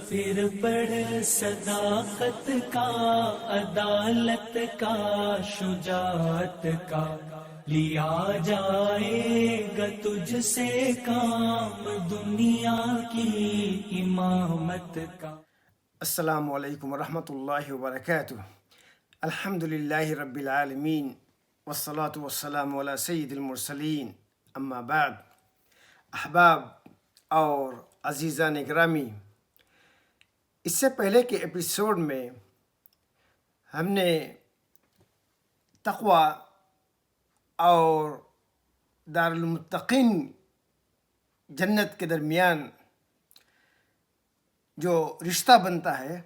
پھر پڑھ صداقت کا، عدالت کا، شجاعت کا، لیا جائے گا تجھ سے کام دنیا کی امامت کا۔ السلام علیکم ورحمۃ اللہ وبرکاتہ۔ الحمد للہ رب العالمین والصلاة والسلام علی سید المرسلین، اما بعد۔ احباب اور عزیزان گرامی، اس سے پہلے کے ایپیسوڈ میں ہم نے تقوی اور دارالمتقین جنت کے درمیان جو رشتہ بنتا ہے،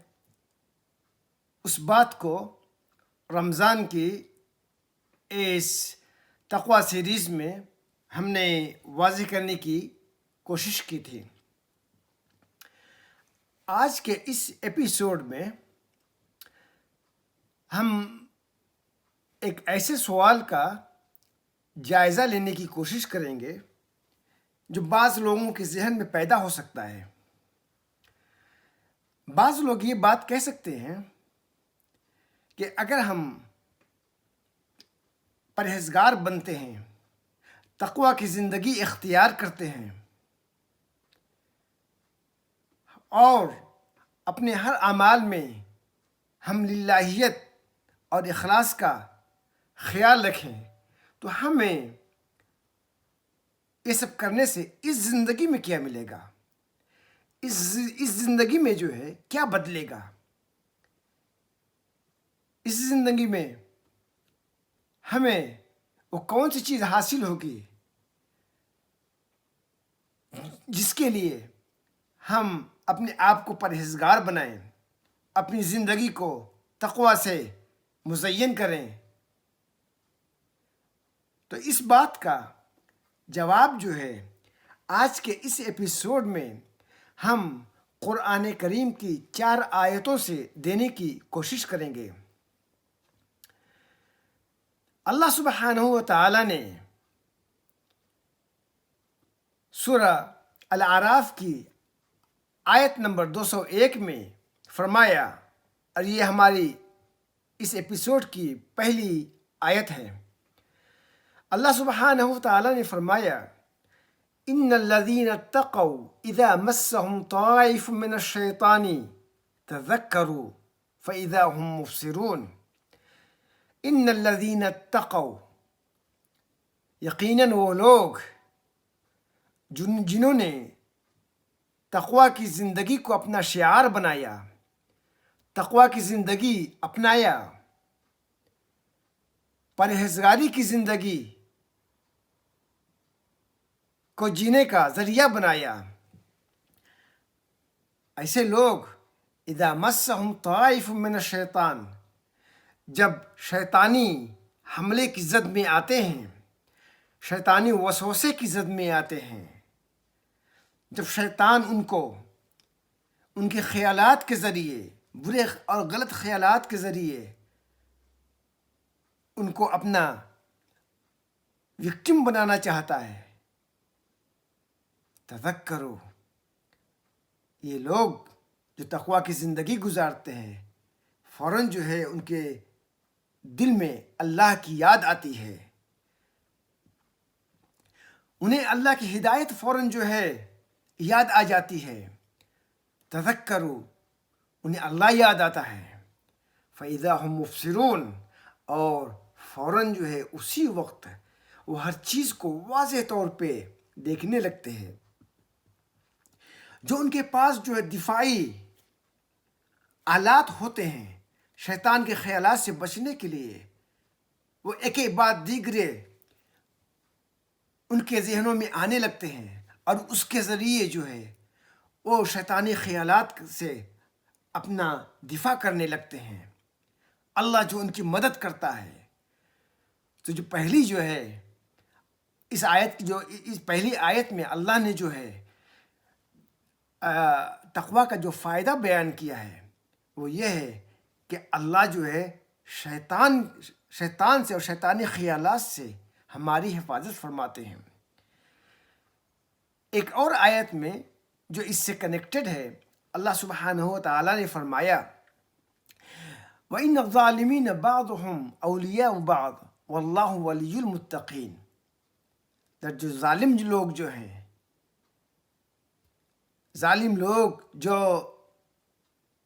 اس بات کو رمضان کی اس تقوی سیریز میں ہم نے واضح کرنے کی کوشش کی تھی۔ آج کے اس ایپیسوڈ میں ہم ایک ایسے سوال کا جائزہ لینے کی کوشش کریں گے جو بعض لوگوں کے ذہن میں پیدا ہو سکتا ہے۔ بعض لوگ یہ بات کہہ سکتے ہیں کہ اگر ہم پرہیزگار بنتے ہیں، تقوی کی زندگی اختیار کرتے ہیں اور اپنے ہر اعمال میں ہم للہیت اور اخلاص کا خیال رکھیں، تو ہمیں یہ سب کرنے سے اس زندگی میں کیا ملے گا، اس زندگی میں جو ہے کیا بدلے گا، اس زندگی میں ہمیں وہ کون سی چیز حاصل ہوگی جس کے لیے ہم اپنے آپ کو پرہیزگار بنائیں، اپنی زندگی کو تقوی سے مزین کریں۔ تو اس بات کا جواب جو ہے آج کے اس ایپیسوڈ میں ہم قرآن کریم کی 4 آیتوں سے دینے کی کوشش کریں گے۔ اللہ سبحانہ و تعالی نے سورہ الاعراف کی آیت نمبر 201 میں فرمایا، اور یہ ہماری اس ایپیسوڈ کی پہلی آیت ہے۔ اللہ سبحانہ و تعالی نے فرمایا، ان الذین اتقوا اذا مسهم طائف من الشیطان تذکروا فاذا هم مبصرون۔ ان الذین اتقوا، یقیناً وہ لوگ جنہوں نے تقوی کی زندگی کو اپنا شعار بنایا، تقوی کی زندگی اپنایا، پرہیزگاری کی زندگی کو جینے کا ذریعہ بنایا، ایسے لوگ اذا مسهم طائف من الشیطان، جب شیطانی حملے کی زد میں آتے ہیں، شیطانی وسوسے کی زد میں آتے ہیں، جب شیطان ان کو ان کے خیالات کے ذریعے، برے اور غلط خیالات کے ذریعے ان کو اپنا وکٹم بنانا چاہتا ہے، تذکرو، یہ لوگ جو تقوی کی زندگی گزارتے ہیں، فوراً جو ہے ان کے دل میں اللہ کی یاد آتی ہے، انہیں اللہ کی ہدایت فوراً جو ہے یاد آ جاتی ہے، تذکرو، انہیں اللہ یاد آتا ہے، فَإِذَا هُمْ مُبْصِرُونَ، اور فوراً جو ہے اسی وقت وہ ہر چیز کو واضح طور پہ دیکھنے لگتے ہیں۔ جو ان کے پاس جو ہے دفاعی آلات ہوتے ہیں شیطان کے خیالات سے بچنے کے لیے، وہ ایک ایک بعد دیگرے ان کے ذہنوں میں آنے لگتے ہیں، اور اس کے ذریعے جو ہے وہ شیطانی خیالات سے اپنا دفاع کرنے لگتے ہیں۔ اللہ جو ان کی مدد کرتا ہے۔ تو جو پہلی جو ہے اس آیت کی، جو اس پہلی آیت میں اللہ نے جو ہے تقوی کا جو فائدہ بیان کیا ہے وہ یہ ہے کہ اللہ جو ہے شیطان سے اور شیطانی خیالات سے ہماری حفاظت فرماتے ہیں۔ ایک اور آیت میں جو اس سے کنیکٹڈ ہے، اللہ سبحانہ و تعالیٰ نے فرمایا وَإِنَّ الظَّالِمِينَ بَعْضُهُمْ أَوْلِيَاءُ بَعْضٍ وَاللَّهُ وَلِيُّ الْمُتَّقِينَ، جو ظالم لوگ جو ہیں، ظالم لوگ جو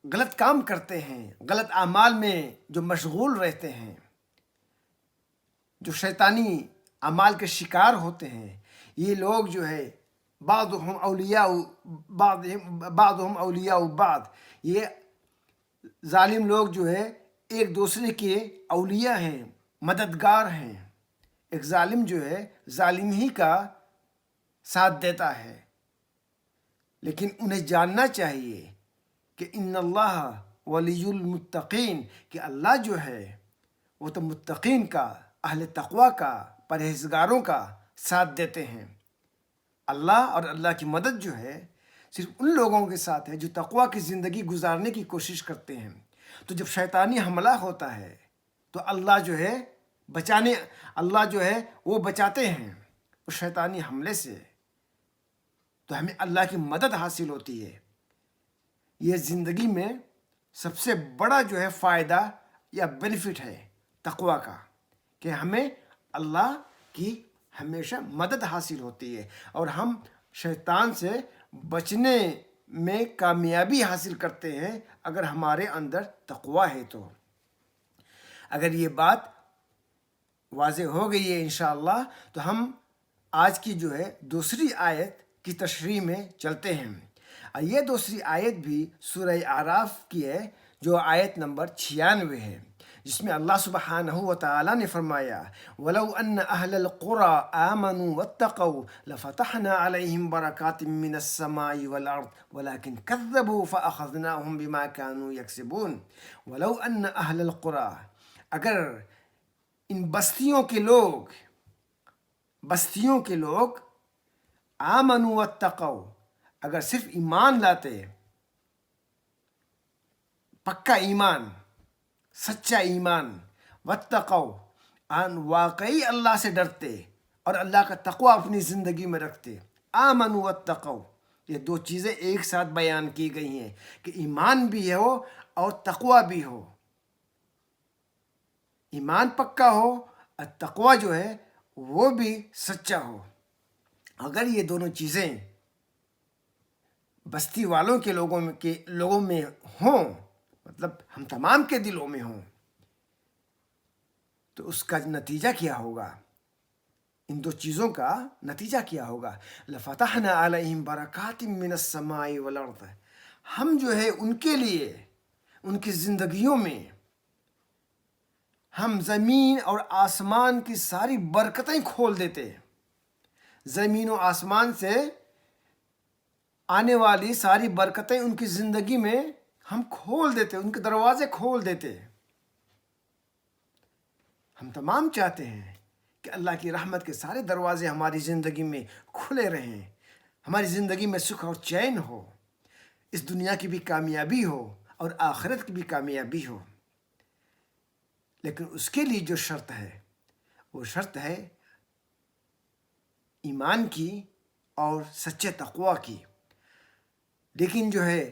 غلط کام کرتے ہیں، غلط اعمال میں جو مشغول رہتے ہیں، جو شیطانی اعمال کے شکار ہوتے ہیں، یہ لوگ جو ہے بعضهم اولیاء بعضهم اولیاء بعض، یہ ظالم لوگ جو ہے ایک دوسرے کے اولیاء ہیں، مددگار ہیں۔ ایک ظالم جو ہے ظالم ہی کا ساتھ دیتا ہے، لیکن انہیں جاننا چاہیے کہ ان اللہ ولی المتقین، کہ اللہ جو ہے وہ تو متقین کا، اہل تقوی کا، پرہیزگاروں کا ساتھ دیتے ہیں۔ اللہ اور اللہ کی مدد جو ہے صرف ان لوگوں کے ساتھ ہے جو تقوی کی زندگی گزارنے کی کوشش کرتے ہیں۔ تو جب شیطانی حملہ ہوتا ہے تو اللہ جو ہے وہ بچاتے ہیں اس شیطانی حملے سے، تو ہمیں اللہ کی مدد حاصل ہوتی ہے۔ یہ زندگی میں سب سے بڑا جو ہے فائدہ یا بینیفٹ ہے تقوی کا، کہ ہمیں اللہ کی ہمیشہ مدد حاصل ہوتی ہے اور ہم شیطان سے بچنے میں کامیابی حاصل کرتے ہیں اگر ہمارے اندر تقوی ہے تو۔ اگر یہ بات واضح ہو گئی ہے انشاءاللہ، تو ہم آج کی جو ہے دوسری آیت کی تشریح میں چلتے ہیں، اور یہ دوسری آیت بھی سورہ اعراف کی ہے جو آیت نمبر 96 ہے، جس میں اللہ سبحانہ و تعالیٰ نے فرمایا وَلَوْ أَنَّ أَهْلَ الْقُرَىٰ آمَنُوا وَاتَّقَوْا لَفَتَحْنَا عَلَيْهِمْ بَرَكَاتٍ مِّنَ السَّمَاءِ وَالْأَرْضِ وَلَكِنْ كَذَّبُوا فَأَخَذْنَاهُمْ بِمَا كَانُوا يَكْسِبُونَ۔ وَلَوْ أَنَّ أَهْلَ الْقُرَىٰ، اگر ان بستیوں کے لوگ آمنوا واتقوا، اگر صرف ایمان لاتے، پکا ایمان، سچا ایمان، واتقوا، واقعی اللہ سے ڈرتے اور اللہ کا تقوی اپنی زندگی میں رکھتے۔ آمنوا واتقوا، یہ دو چیزیں ایک ساتھ بیان کی گئی ہیں کہ ایمان بھی ہو اور تقوی بھی ہو، ایمان پکا ہو اور تقوی جو ہے وہ بھی سچا ہو۔ اگر یہ دونوں چیزیں بستی والوں کے لوگوں میں ہوں، مطلب ہم تمام کے دلوں میں ہوں، تو اس کا نتیجہ کیا ہوگا؟ ان دو چیزوں کا نتیجہ کیا ہوگا؟ لَفَتَحْنَا عَلَيْهِمْ بَرَكَاتٍ مِّنَ السَّمَاءِ وَالْأَرْضِ، ہم جو ہے ان کے لیے، ان کی زندگیوں میں ہم زمین اور آسمان کی ساری برکتیں کھول دیتے، زمین و آسمان سے آنے والی ساری برکتیں ان کی زندگی میں ہم کھول دیتے، ان کے دروازے کھول دیتے۔ ہم تمام چاہتے ہیں کہ اللہ کی رحمت کے سارے دروازے ہماری زندگی میں کھلے رہیں، ہماری زندگی میں سکھ اور چین ہو، اس دنیا کی بھی کامیابی ہو اور آخرت کی بھی کامیابی ہو۔ لیکن اس کے لیے جو شرط ہے وہ شرط ہے ایمان کی اور سچے تقوی کی۔ لیکن جو ہے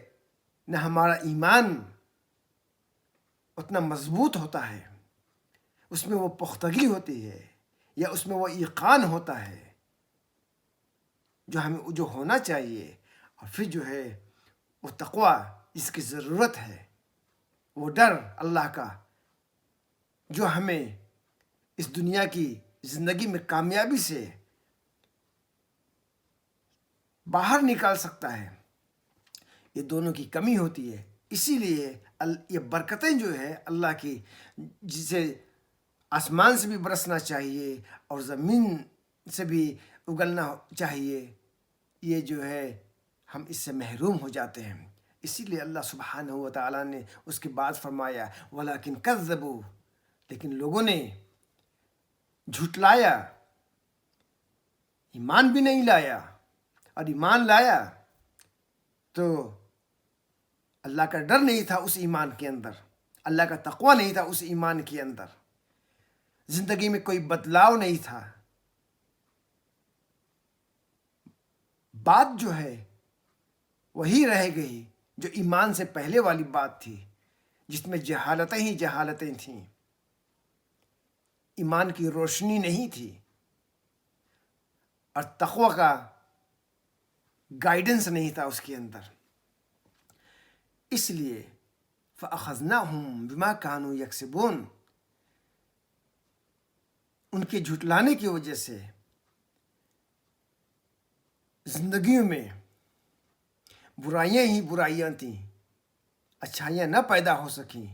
نہ ہمارا ایمان اتنا مضبوط ہوتا ہے، اس میں وہ پختگی ہوتی ہے یا اس میں وہ یقین ہوتا ہے جو ہمیں جو ہونا چاہیے، اور پھر جو ہے وہ تقوی جس کی ضرورت ہے، وہ ڈر اللہ کا جو ہمیں اس دنیا کی زندگی میں کامیابی سے باہر نکال سکتا ہے، یہ دونوں کی کمی ہوتی ہے۔ اسی لیے یہ برکتیں جو ہے اللہ کی، جسے آسمان سے بھی برسنا چاہیے اور زمین سے بھی اگلنا چاہیے، یہ جو ہے ہم اس سے محروم ہو جاتے ہیں۔ اسی لیے اللہ سبحانہ و تعالیٰ نے اس کے بعد فرمایا وَلَكِنْ كَذَّبُوا، لیکن لوگوں نے جھٹلایا، ایمان بھی نہیں لایا، اور ایمان لایا تو اللہ کا ڈر نہیں تھا اس ایمان کے اندر، اللہ کا تقوی نہیں تھا اس ایمان کے اندر، زندگی میں کوئی بدلاؤ نہیں تھا۔ بات جو ہے وہی رہ گئی جو ایمان سے پہلے والی بات تھی، جس میں جہالتیں ہی جہالتیں تھیں، ایمان کی روشنی نہیں تھی اور تقوی کا گائیڈنس نہیں تھا اس کے اندر. اس لیے فَأَخَذْنَاهُمْ بِمَا كَانُوا يَكْسِبُونَ، ان کے جھٹلانے کی وجہ سے زندگیوں میں برائیاں ہی برائیاں تھیں، اچھائیاں نہ پیدا ہو سکیں،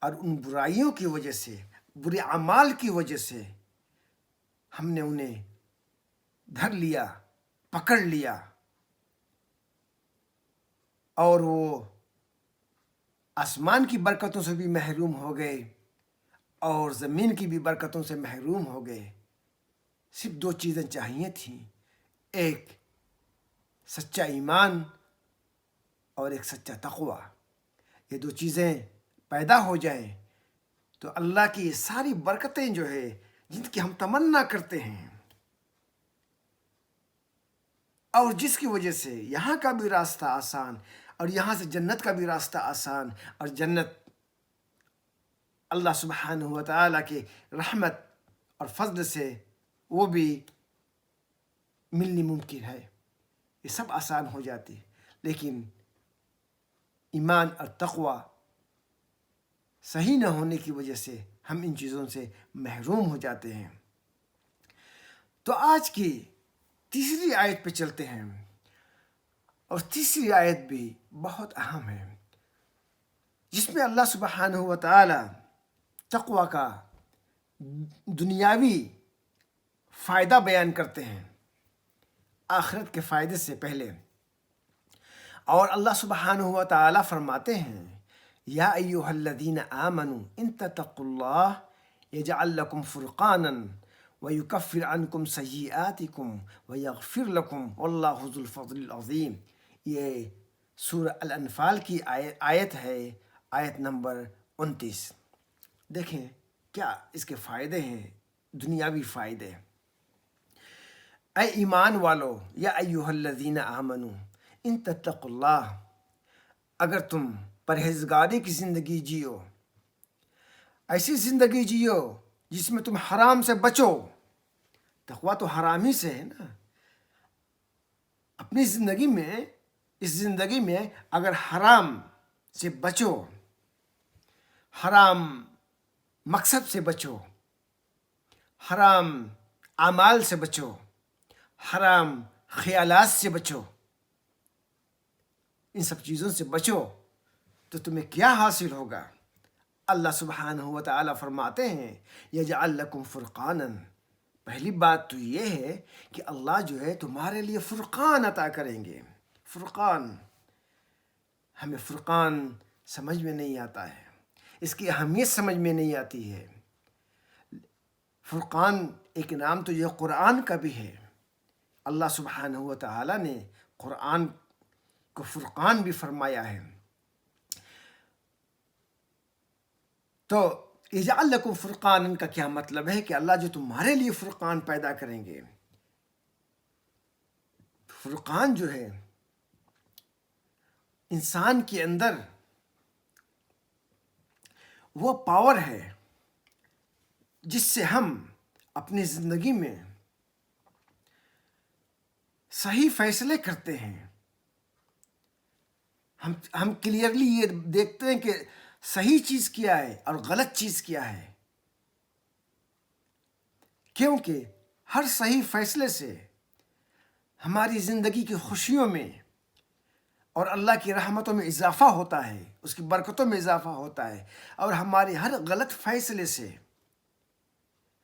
اور ان برائیوں کی وجہ سے، برے اعمال کی وجہ سے ہم نے انہیں دھر لیا، پکڑ لیا، اور وہ آسمان کی برکتوں سے بھی محروم ہو گئے اور زمین کی بھی برکتوں سے محروم ہو گئے. صرف دو چیزیں چاہیے تھیں، ایک سچا ایمان اور ایک سچا تقوی. یہ دو چیزیں پیدا ہو جائیں تو اللہ کی ساری برکتیں جو ہے جن کی ہم تمنا کرتے ہیں، اور جس کی وجہ سے یہاں کا بھی راستہ آسان اور یہاں سے جنت کا بھی راستہ آسان، اور جنت اللہ سبحانہ و تعالیٰ کے رحمت اور فضل سے وہ بھی ملنی ممکن ہے، یہ سب آسان ہو جاتی. لیکن ایمان اور تقوی صحیح نہ ہونے کی وجہ سے ہم ان چیزوں سے محروم ہو جاتے ہیں. تو آج کی تیسری آیت پہ چلتے ہیں، اور تیسری آیت بھی بہت اہم ہے، جس میں اللہ سبحانہ و تعالی تقوی کا دنیاوی فائدہ بیان کرتے ہیں آخرت کے فائدے سے پہلے. اور اللہ سبحانہ و تعالی فرماتے ہیں، یا ایھا الذین آمنوا ان تتقوا اللہ یجعل لکم فرقانا ویکفر عنکم سیئاتکم ویغفر لکم واللہ ذو الفضل العظیم. یہ سورہ الانفال کی آیت ہے، آیت نمبر 29. دیکھیں کیا اس کے فائدے ہیں، دنیاوی فائدے. اے ایمان والو، یا ایھا الذین آمنوا ان تتقوا اللہ، اگر تم پرہیزگاری کی زندگی جیو، ایسی زندگی جیو جس میں تم حرام سے بچو. تقوی تو حرام ہی سے ہے نا. اپنی زندگی میں، اس زندگی میں اگر حرام سے بچو، حرام مقصد سے بچو، حرام اعمال سے بچو، حرام خیالات سے بچو، ان سب چیزوں سے بچو، تو تمہیں کیا حاصل ہوگا؟ اللہ سبحانہ و تعالی فرماتے ہیں، یجعل لکم فرقانا. پہلی بات تو یہ ہے کہ اللہ جو ہے تمہارے لیے فرقان عطا کریں گے. فرقان، ہمیں فرقان سمجھ میں نہیں آتا ہے، اس کی اہمیت سمجھ میں نہیں آتی ہے. فرقان ایک نام تو یہ قرآن کا بھی ہے. اللہ سبحانہ و تعالی نے قرآن کو فرقان بھی فرمایا ہے. تو یجعل لکم فرقان کا کیا مطلب ہے کہ اللہ جو تمہارے لیے فرقان پیدا کریں گے. فرقان جو ہے انسان کے اندر وہ پاور ہے جس سے ہم اپنی زندگی میں صحیح فیصلے کرتے ہیں. ہم کلیئرلی یہ دیکھتے ہیں کہ صحیح چیز کیا ہے اور غلط چیز کیا ہے، کیونکہ ہر صحیح فیصلے سے ہماری زندگی کی خوشیوں میں اور اللہ کی رحمتوں میں اضافہ ہوتا ہے، اس کی برکتوں میں اضافہ ہوتا ہے، اور ہمارے ہر غلط فیصلے سے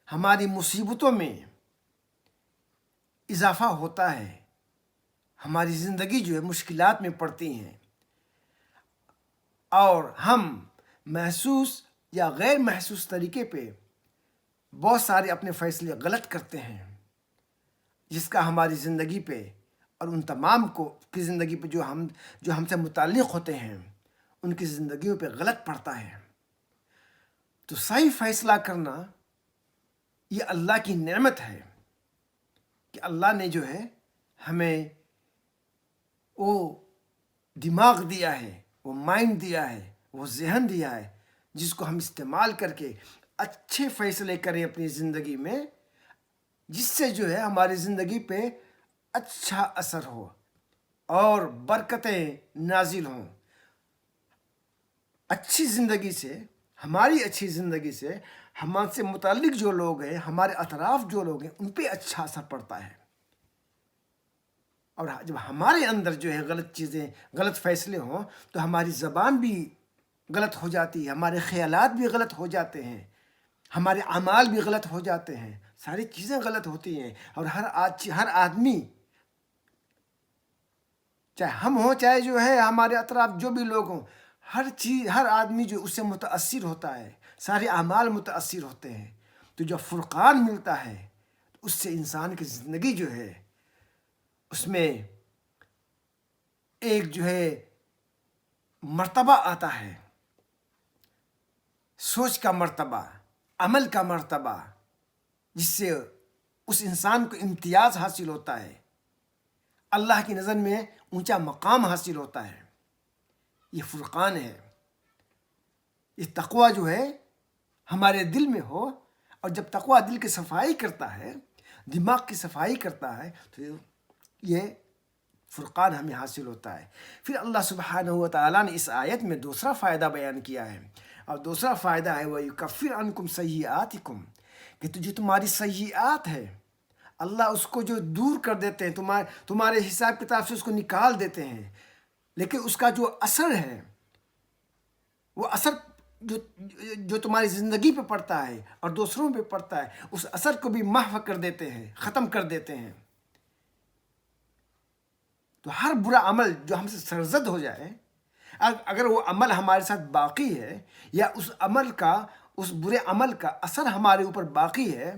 ہماری مصیبتوں میں اضافہ ہوتا ہے. ہماری زندگی جو ہے مشکلات میں پڑتی ہیں، اور ہم محسوس یا غیر محسوس طریقے پہ بہت سارے اپنے فیصلے غلط کرتے ہیں، جس کا ہماری زندگی پہ اور ان تمام کو کی زندگی پہ جو ہم سے متعلق ہوتے ہیں ان کی زندگیوں پہ غلط پڑتا ہے. تو صحیح فیصلہ کرنا یہ اللہ کی نعمت ہے کہ اللہ نے جو ہے ہمیں وہ دماغ دیا ہے، وہ مائنڈ دیا ہے، وہ ذہن دیا ہے، جس کو ہم استعمال کر کے اچھے فیصلے کریں اپنی زندگی میں، جس سے جو ہے ہماری زندگی پہ اچھا اثر ہو اور برکتیں نازل ہوں۔ اچھی زندگی سے، ہماری اچھی زندگی سے ہم سے متعلق جو لوگ ہیں، ہمارے اطراف جو لوگ ہیں، ان پہ اچھا اثر پڑتا ہے۔ اور جب ہمارے اندر جو ہے غلط چیزیں، غلط فیصلے ہوں تو ہماری زبان بھی غلط ہو جاتی ہے، ہمارے خیالات بھی غلط ہو جاتے ہیں، ہمارے اعمال بھی غلط ہو جاتے ہیں، ساری چیزیں غلط ہوتی ہیں۔ اور ہر آدمی، چاہے ہم ہوں چاہے جو ہے ہمارے اطراف جو بھی لوگ ہوں، ہر آدمی جو اس سے متاثر ہوتا ہے، سارے اعمال متاثر ہوتے ہیں۔ تو جو فرقان ملتا ہے اس سے انسان کی زندگی جو ہے اس میں ایک جو ہے مرتبہ آتا ہے، سوچ کا مرتبہ، عمل کا مرتبہ، جس سے اس انسان کو امتیاز حاصل ہوتا ہے، اللہ کی نظر میں اونچا مقام حاصل ہوتا ہے۔ یہ فرقان ہے۔ یہ تقوی جو ہے ہمارے دل میں ہو، اور جب تقوی دل کی صفائی کرتا ہے، دماغ کی صفائی کرتا ہے، تو یہ فرقان ہمیں حاصل ہوتا ہے۔ پھر اللہ سبحانہ و تعالیٰ نے اس آیت میں دوسرا فائدہ بیان کیا ہے، اور دوسرا فائدہ ہے وَيُكَفِّرْ عَنْكُمْ سَيِّئَاتِكُمْ، کہ جو تمہاری سیئات ہے اللہ اس کو جو دور کر دیتے ہیں، تمہارے حساب کتاب سے اس کو نکال دیتے ہیں، لیکن اس کا جو اثر ہے، وہ اثر جو تمہاری زندگی پہ پڑتا ہے اور دوسروں پہ پڑتا ہے، اس اثر کو بھی محو کر دیتے ہیں، ختم کر دیتے ہیں۔ تو ہر برا عمل جو ہم سے سرزد ہو جائے، اگر وہ عمل ہمارے ساتھ باقی ہے، یا اس برے عمل کا اثر ہمارے اوپر باقی ہے،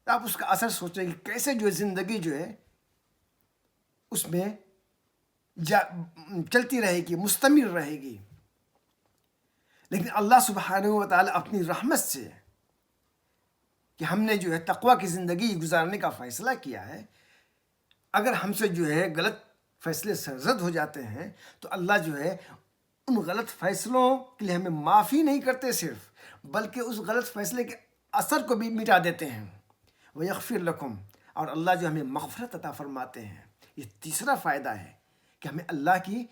تو آپ اس کا اثر سوچیں کہ کیسے جو زندگی جو ہے اس میں چلتی رہے گی، مستمر رہے گی۔ لیکن اللہ سبحانہ و تعالیٰ اپنی رحمت سے، کہ ہم نے جو ہے تقوی کی زندگی گزارنے کا فیصلہ کیا ہے، اگر ہم سے جو ہے غلط فیصلے سرزد ہو جاتے ہیں تو اللہ جو ہے ان غلط فیصلوں کے لیے ہمیں معافی نہیں کرتے صرف، بلکہ اس غلط فیصلے کے اثر کو بھی مٹا دیتے ہیں۔ وَيَغْفِرْ لَكُمْ، اور اللہ جو ہمیں مغفرت عطا فرماتے ہیں۔ یہ تیسرا فائدہ ہے کہ ہمیں اللہ کی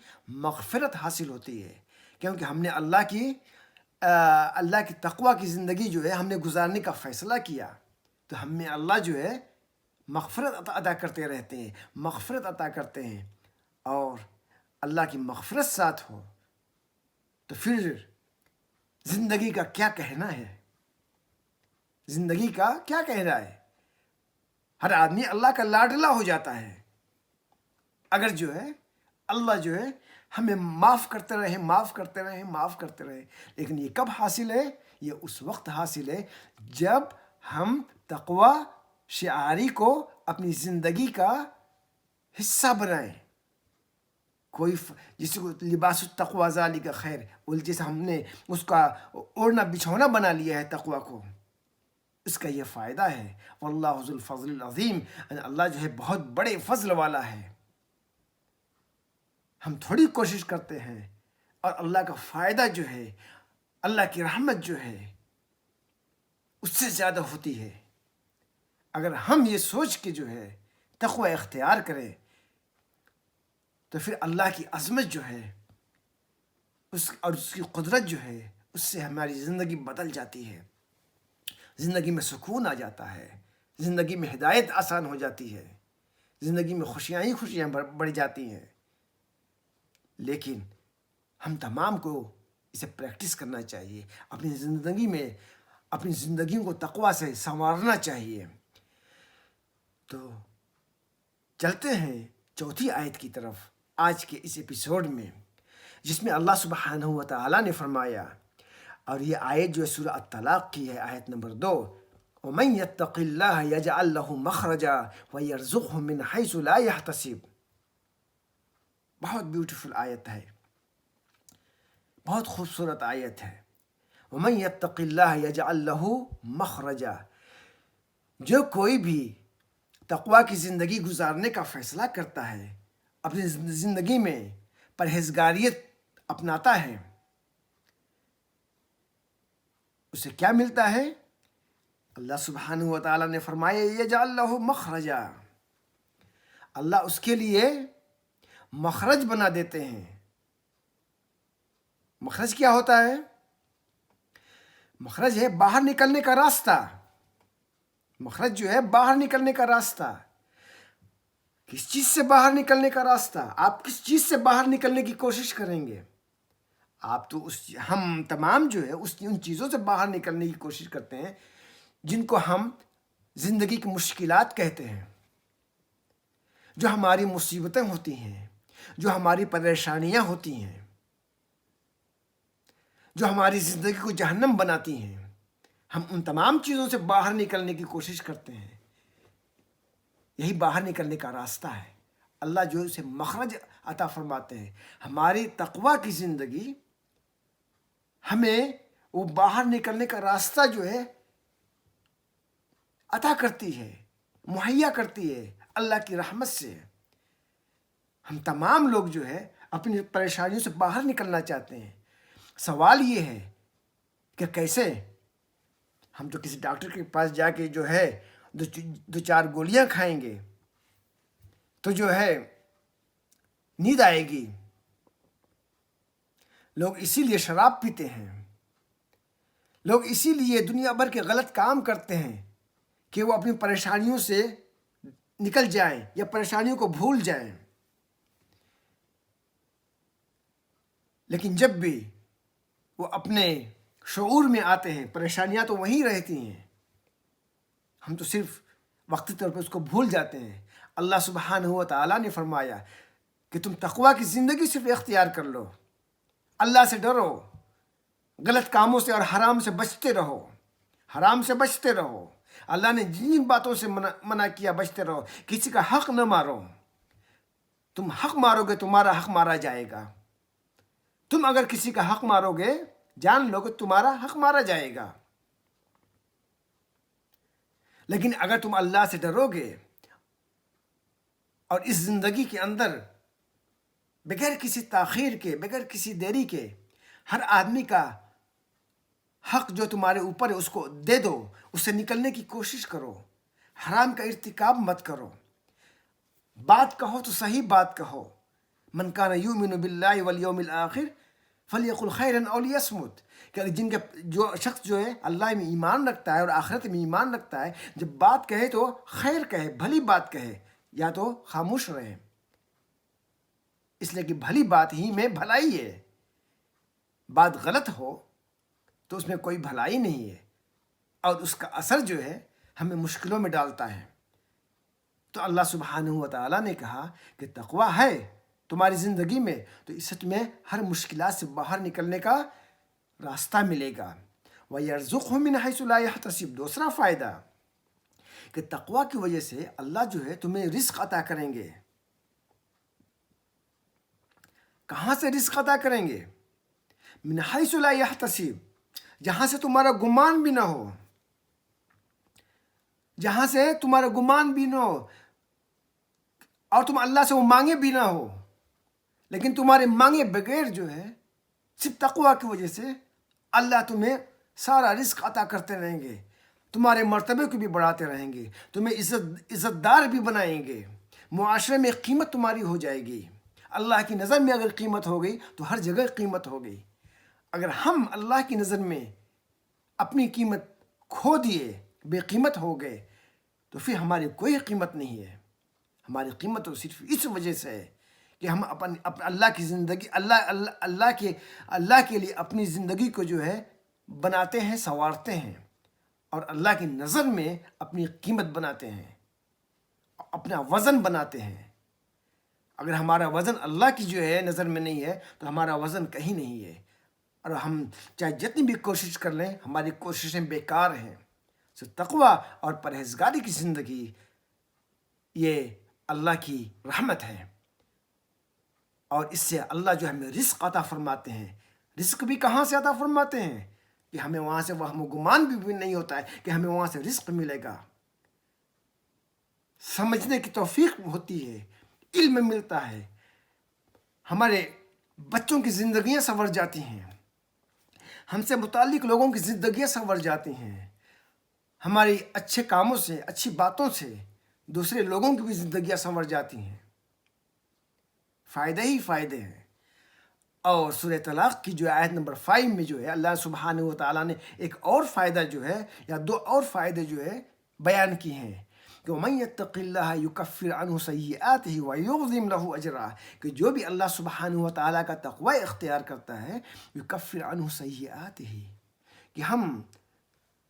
مغفرت حاصل ہوتی ہے، کیونکہ ہم نے اللہ کی تقوی کی زندگی جو ہے ہم نے گزارنے کا فیصلہ کیا، تو ہمیں اللہ جو ہے مغفرت عطا کرتے رہتے ہیں، مغفرت عطا کرتے ہیں۔ اور اللہ کی مغفرت ساتھ ہو تو پھر زندگی کا کیا کہنا ہے؟ زندگی کا کیا کہنا ہے؟ ہر آدمی اللہ کا لاڈلا ہو جاتا ہے اگر جو ہے اللہ جو ہے ہمیں معاف کرتے رہے، معاف کرتے رہے، معاف کرتے رہے۔ لیکن یہ کب حاصل ہے؟ یہ اس وقت حاصل ہے جب ہم تقوی شعاری کو اپنی زندگی کا حصہ بنائیں۔ جس کو لباس التقوی ذالک خیر، جیسے ہم نے اس کا اوڑھنا بچھونا بنا لیا ہے تقوی کو، اس کا یہ فائدہ ہے۔ واللہ ذو الفضل العظیم، اللہ جو ہے بہت بڑے فضل والا ہے۔ ہم تھوڑی کوشش کرتے ہیں، اور اللہ کا فائدہ جو ہے، اللہ کی رحمت جو ہے اس سے زیادہ ہوتی ہے۔ اگر ہم یہ سوچ کے جو ہے تقوی اختیار کریں تو پھر اللہ کی عظمت جو ہے اور اس کی قدرت جو ہے، اس سے ہماری زندگی بدل جاتی ہے، زندگی میں سکون آ جاتا ہے، زندگی میں ہدایت آسان ہو جاتی ہے، زندگی میں خوشیاں ہی خوشیاں بڑھ جاتی ہیں۔ لیکن ہم تمام کو اسے پریکٹس کرنا چاہیے، اپنی زندگی میں اپنی زندگیوں کو تقوی سے سنوارنا چاہیے۔ تو چلتے ہیں چوتھی آیت کی طرف آج کے اس ایپیسوڈ میں، جس میں اللہ سبحانہ و تعالیٰ نے فرمایا، اور یہ آیت جو ہے سورہ الطلاق کی ہے، آیت نمبر 2، وَمَن يَتَّقِ اللَّهَ يَجْعَلْ لَهُ مَخْرَجًا وَيَرْزُقْهُ مِنْ حَيْثُ لَا يَحْتَسِبُ۔ بہت بیوٹیفل آیت ہے، بہت خوبصورت آیت ہے۔ وَمَن يَتَّقِ اللَّهَ يَجْعَلْ لَهُ مَخْرَجًا، جو کوئی بھی تقوی کی زندگی گزارنے کا فیصلہ کرتا ہے، اپنی زندگی میں پرہیزگاریت اپناتا ہے اسے کیا ملتا ہے؟ اللہ سبحانہ و تعالیٰ نے فرمایا یجعل لہ مخرجا، اللہ اس کے لیے مخرج بنا دیتے ہیں۔ مخرج کیا ہوتا ہے؟ مخرج ہے باہر نکلنے کا راستہ۔ مخرج جو ہے باہر نکلنے کا راستہ۔ کس چیز سے باہر نکلنے کا راستہ؟ آپ کس چیز سے باہر نکلنے کی کوشش کریں گے؟ آپ تو ہم تمام جو ہے ان چیزوں سے باہر نکلنے کی کوشش کرتے ہیں جن کو ہم زندگی کی مشکلات کہتے ہیں، جو ہماری مصیبتیں ہوتی ہیں، جو ہماری پریشانیاں ہوتی ہیں، جو ہماری زندگی کو جہنم بناتی ہیں۔ ہم ان تمام چیزوں سے باہر نکلنے کی کوشش کرتے ہیں۔ یہی باہر نکلنے کا راستہ ہے۔ اللہ جو اسے مخرج عطا فرماتے ہیں۔ ہماری تقویٰ کی زندگی ہمیں وہ باہر نکلنے کا راستہ جو ہے عطا کرتی ہے، مہیا کرتی ہے اللہ کی رحمت سے۔ ہم تمام لوگ جو ہے اپنی پریشانیوں سے باہر نکلنا چاہتے ہیں۔ سوال یہ ہے کہ کیسے؟ ہم تو کسی ڈاکٹر کے پاس جا کے جو ہے دو چار گولیاں کھائیں گے تو جو ہے نیند آئے گی۔ لوگ اسی لیے شراب پیتے ہیں، لوگ اسی لیے دنیا بھر کے غلط کام کرتے ہیں کہ وہ اپنی پریشانیوں سے نکل جائیں یا پریشانیوں کو بھول جائیں۔ لیکن جب بھی وہ اپنے شعور میں آتے ہیں پریشانیاں تو وہیں رہتی ہیں، ہم تو صرف وقتی طور پہ اس کو بھول جاتے ہیں۔ اللہ سبحانہ و تعالیٰ نے فرمایا کہ تم تقویٰ کی زندگی صرف اختیار کر لو، اللہ سے ڈرو، غلط کاموں سے اور حرام سے بچتے رہو، حرام سے بچتے رہو۔ اللہ نے جن باتوں سے منع کیا بچتے رہو۔ کسی کا حق نہ مارو، تم حق مارو گے تمہارا حق مارا جائے گا۔ تم اگر کسی کا حق مارو گے جان لو کہ تمہارا حق مارا جائے گا۔ لیکن اگر تم اللہ سے ڈرو گے اور اس زندگی کے اندر بغیر کسی تاخیر کے، بغیر کسی دیری کے ہر آدمی کا حق جو تمہارے اوپر ہے اس کو دے دو، اس سے نکلنے کی کوشش کرو، حرام کا ارتکاب مت کرو۔ بات کہو تو صحیح بات کہو۔ من کان یؤمن باللہ والیوم الآخر فلیقل خیرا او لیصمت، کہ جو شخص جو ہے اللہ میں ایمان رکھتا ہے اور آخرت میں ایمان رکھتا ہے، جب بات کہے تو خیر کہے، بھلی بات کہے، یا تو خاموش رہے، اس لیے کہ بھلی بات ہی میں بھلائی ہے۔ بات غلط ہو تو اس میں کوئی بھلائی نہیں ہے اور اس کا اثر جو ہے ہمیں مشکلوں میں ڈالتا ہے۔ تو اللہ سبحانہ و تعالیٰ نے کہا کہ تقویٰ ہے تمہاری زندگی میں تو اس سے تمہیں ہر مشکلات سے باہر نکلنے کا راستہ ملے گا۔ وَيَرْزُقْهُ مِنْ حَيْثُ لَا يَحْتَسِبُ، دوسرا فائدہ کہ تقویٰ کی وجہ سے اللہ جو ہے تمہیں رزق عطا کریں گے۔ کہاں سے رزق عطا کریں گے؟ من حیث لا یحتسب، جہاں سے تمہارا گمان بھی نہ ہو، جہاں سے تمہارا گمان بھی نہ ہو اور تم اللہ سے وہ مانگے بھی نہ ہو، لیکن تمہارے مانگے بغیر جو ہے صرف تقویٰ کی وجہ سے اللہ تمہیں سارا رزق عطا کرتے رہیں گے، تمہارے مرتبے کو بھی بڑھاتے رہیں گے، تمہیں عزت دار بھی بنائیں گے، معاشرے میں قیمت تمہاری ہو جائے گی۔ اللہ کی نظر میں اگر قیمت ہو گئی تو ہر جگہ قیمت ہو گئی۔ اگر ہم اللہ کی نظر میں اپنی قیمت کھو دیے، بے قیمت ہو گئے، تو پھر ہماری کوئی قیمت نہیں ہے۔ ہماری قیمت تو صرف اس وجہ سے ہے کہ ہم اللہ کی زندگی اللہ کے لیے اپنی زندگی کو جو ہے بناتے ہیں، سنوارتے ہیں اور اللہ کی نظر میں اپنی قیمت بناتے ہیں، اپنا وزن بناتے ہیں۔ اگر ہمارا وزن اللہ کی جو ہے نظر میں نہیں ہے تو ہمارا وزن کہیں نہیں ہے، اور ہم چاہے جتنی بھی کوشش کر لیں ہماری کوششیں بیکار ہیں۔ سو تقویٰ اور پرہیزگاری کی زندگی یہ اللہ کی رحمت ہے، اور اس سے اللہ جو ہمیں رزق عطا فرماتے ہیں۔ رزق بھی کہاں سے عطا فرماتے ہیں کہ ہمیں وہاں سے وہم و گمان بھی نہیں ہوتا ہے کہ ہمیں وہاں سے رزق ملے گا۔ سمجھنے کی توفیق ہوتی ہے، علم ملتا ہے، ہمارے بچوں کی زندگیاں سنور جاتی ہیں، ہم سے متعلق لوگوں کی زندگیاں سنور جاتی ہیں، ہماری اچھے کاموں سے، اچھی باتوں سے دوسرے لوگوں کی بھی زندگیاں سنور جاتی ہیں، فائدے ہی فائدے ہیں۔ اور سورہ طلاق کی جو آیت نمبر 5 میں جو ہے اللہ سبحانہ و تعالیٰ نے ایک اور فائدہ جو ہے یا دو اور فائدے جو ہے بیان کی ہیں کہ وَمَن يَتَّقِ اللَّهَ يُكَفِّرْ عَنْهُ سَيِّئَاتِهِ وَيُعْظِمْ لَهُ أَجْرًا، کہ جو بھی اللہ سبحانہ و تعالیٰ کا تقوی اختیار کرتا ہے يُكَفِّرْ عَنْهُ سَيِّئَاتِهِ، کہ ہم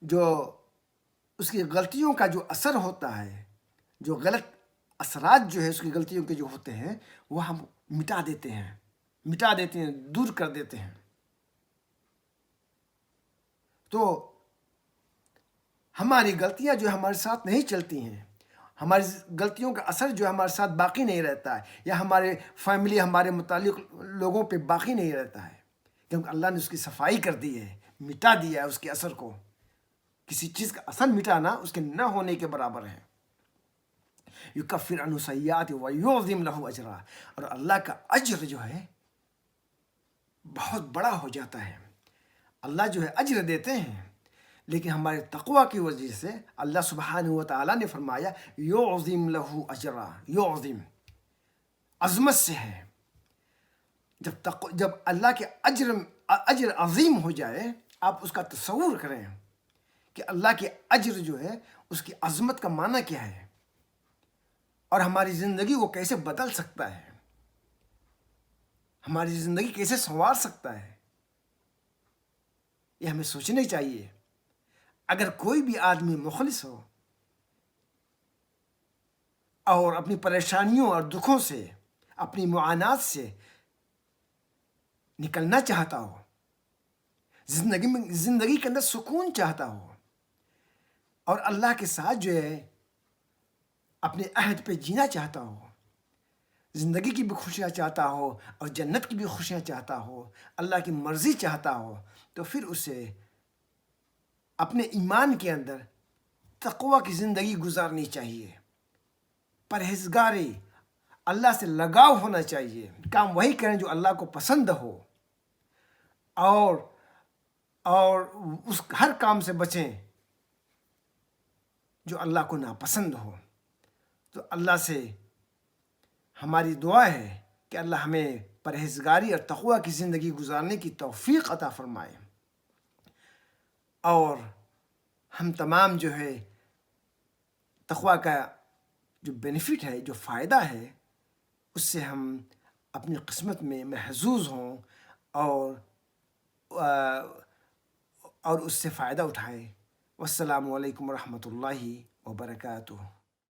جو اس کی غلطیوں کا جو اثر ہوتا ہے، جو غلط اثرات جو ہے اس کی غلطیوں کے جو ہوتے ہیں وہ ہم مٹا دیتے ہیں، دور کر دیتے ہیں۔ تو ہماری غلطیاں جو ہمارے ساتھ نہیں چلتی ہیں، ہماری غلطیوں کا اثر جو ہمارے ساتھ باقی نہیں رہتا ہے، یا ہمارے فیملی، ہمارے متعلق لوگوں پہ باقی نہیں رہتا ہے، کیونکہ اللہ نے اس کی صفائی کر دی ہے، مٹا دیا ہے اس کے اثر کو۔ کسی چیز کا اثر مٹانا اس کے نہ ہونے کے برابر ہے۔ یکفر عنہ سیئات ویعظم لہ اجرا، اور اللہ کا اجر جو ہے بہت بڑا ہو جاتا ہے۔ اللہ جو ہے اجر دیتے ہیں، لیکن ہمارے تقوی کی وجہ سے اللہ سبحانہ و تعالیٰ نے فرمایا یعظم لہ اجرا، یعظم عظمت سے ہے۔ جب اللہ کے اجر عظیم ہو جائے، آپ اس کا تصور کریں کہ اللہ کے اجر جو ہے اس کی عظمت کا معنی کیا ہے، اور ہماری زندگی کو کیسے بدل سکتا ہے، ہماری زندگی کیسے سنوار سکتا ہے، یہ ہمیں سوچنا چاہیے۔ اگر کوئی بھی آدمی مخلص ہو اور اپنی پریشانیوں اور دکھوں سے، اپنی معانات سے نکلنا چاہتا ہو، زندگی کے اندر سکون چاہتا ہو، اور اللہ کے ساتھ جو ہے اپنے عہد پہ جینا چاہتا ہو، زندگی کی بھی خوشیاں چاہتا ہو اور جنت کی بھی خوشیاں چاہتا ہو، اللہ کی مرضی چاہتا ہو، تو پھر اسے اپنے ایمان کے اندر تقوی کی زندگی گزارنی چاہیے، پرہیزگاری، اللہ سے لگاؤ ہونا چاہیے، کام وہی کریں جو اللہ کو پسند ہو، اور اس ہر کام سے بچیں جو اللہ کو ناپسند ہو۔ تو اللہ سے ہماری دعا ہے کہ اللہ ہمیں پرہیزگاری اور تقوی کی زندگی گزارنے کی توفیق عطا فرمائے، اور ہم تمام جو ہے تقوی کا جو بینیفٹ ہے، جو فائدہ ہے، اس سے ہم اپنی قسمت میں محظوظ ہوں اور اس سے فائدہ اٹھائیں۔ والسلام علیکم ورحمۃ اللہ وبرکاتہ۔